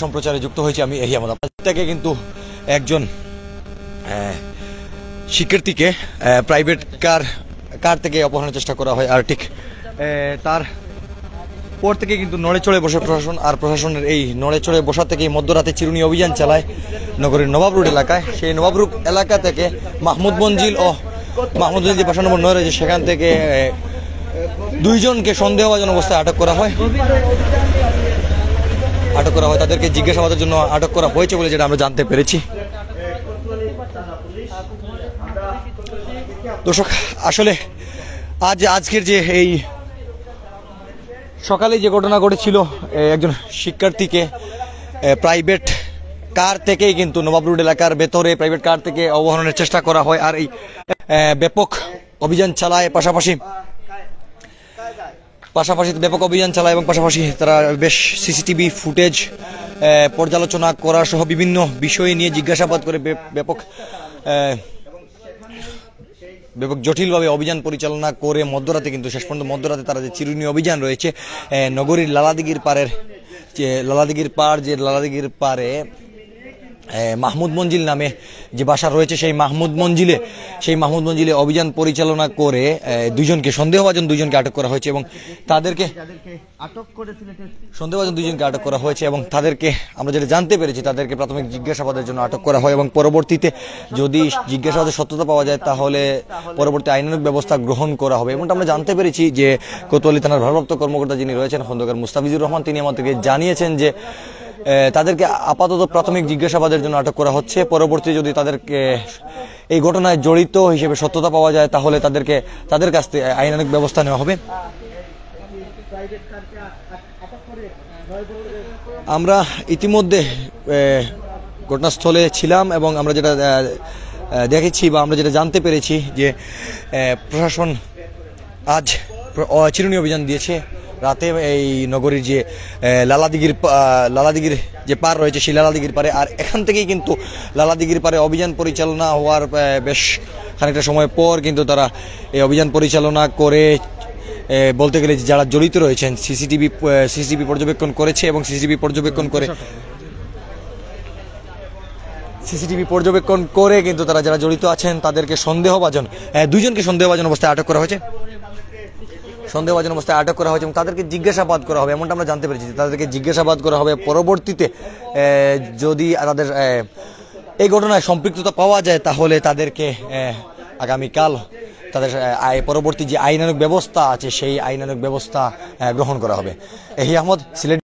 সম্প্রচারে যুক্ত হয়েছে আমি এহি আহমদ। থেকে কিন্তু একজন শিক্ষার্থীকে প্রাইভেট কার থেকে অপহরণের চেষ্টা করা হয়, আর ঠিক তার পর থেকে কিন্তু নড়ে চড়ে বসে প্রশাসন, আর প্রশাসনের এই নড়ে চড়ে বসা থেকে মধ্যরাতে চিরুনি অভিযান চালায় নগরীর নবাব রোড এলাকায়। সেই নবাব রোড এলাকা থেকে মাহমুদ মঞ্জিল যে বাসা নম্বর 9 রয়েছে সেখান থেকে দুইজনকে সন্দেহভাজন অবস্থায় আটক করা হয়। তাদেরকে জিজ্ঞাসাবাদের জন্য আটক করা হয়েছে বলে যেটা আমরা জানতে পেরেছি। দর্শক, আসলে আজকের যে এই সকালে যে ঘটনা ঘটেছিল, একজন শিক্ষার্থীকে প্রাইভেট কার থেকেই কিন্তু নবাব রোড এলাকার ভেতরে প্রাইভেট কার থেকে অপহরণের চেষ্টা করা হয়, আর এই ব্যাপক অভিযান চালায় পাশাপাশি ব্যাপক অভিযান চালায় এবং পাশাপাশি তারা বেশ সিসিটিভি ফুটেজ পর্যালোচনা করা সহ বিভিন্ন বিষয় নিয়ে জিজ্ঞাসাবাদ করে ব্যাপক জটিলভাবে অভিযান পরিচালনা করে মধ্যরাতে কিন্তু শেষ পর্যন্ত মধ্যরাতে তারা যে চিরুনি অভিযান রয়েছে নগরীর লালাদিঘির পারে মাহমুদ মঞ্জিল নামে যে বাসা রয়েছে সেই মাহমুদ মঞ্জিলে অভিযান পরিচালনা করে দুইজনকে আটক করা হয়েছে এবং তাদেরকে আটক করা হয়েছে এবং তাদেরকে আমরা যেটা জানতে পেরেছি তাদেরকে প্রাথমিক জিজ্ঞাসাবাদের জন্য আটক করা হয় এবং পরবর্তীতে যদি জিজ্ঞাসাবাদের সত্যতা পাওয়া যায় তাহলে পরবর্তী আইনানুগ ব্যবস্থা গ্রহণ করা হবে। এমনটা আমরা জানতে পেরেছি যে কোতোয়ালি থানার ভারপ্রাপ্ত কর্মকর্তা যিনি রয়েছেন খন্দকার মুস্তাফিজুর রহমান, তিনি আমাদেরকে জানিয়েছেন যে তাদেরকে আপাতত প্রাথমিক জিজ্ঞাসাবাদের জন্য আটক করা হচ্ছে। পরবর্তী যদি তাদেরকে এই ঘটনায় জড়িত হিসেবে সত্যতা পাওয়া যায় তাহলে তাদের কাছ থেকে আইনানুগ ব্যবস্থা নেওয়া হবে। আমরা ইতিমধ্যে ঘটনাস্থলে ছিলাম এবং আমরা যেটা দেখেছি বা আমরা যেটা জানতে পেরেছি যে প্রশাসন আজ চিরুনি অভিযান দিয়েছে রাতে এই নগরীর যে লালাদিঘির যে পার রয়েছে সেই লালাদিঘির পারে, আর এখান থেকেই কিন্তু লালাদিঘির পারে অভিযান পরিচালনা হওয়ার বেশ খানিকটা সময় পর কিন্তু তারা এই অভিযান পরিচালনা করে বলতে গেলে যারা জড়িত রয়েছেন সিসিটিভি পর্যবেক্ষণ করেছে এবং সিসিটিভি পর্যবেক্ষণ করে কিন্তু তারা যারা জড়িত আছেন তাদেরকে দুইজনকে সন্দেহভাজন অবস্থায় আটক করা হয়েছে এবং তাদেরকে জিজ্ঞাসাবাদ করা হবে এমনটা আমরা জানতে পেরেছি। তাদেরকে জিজ্ঞাসাবাদ করা হবে, পরবর্তীতে যদি তাদের এই ঘটনায় সম্পৃক্ততা পাওয়া যায় তাহলে তাদেরকে আগামীকাল তাদের পরবর্তী যে আইনানুগ ব্যবস্থা আছে সেই আইনানুগ ব্যবস্থা গ্রহণ করা হবে। এহি আহমদ, সিলেট।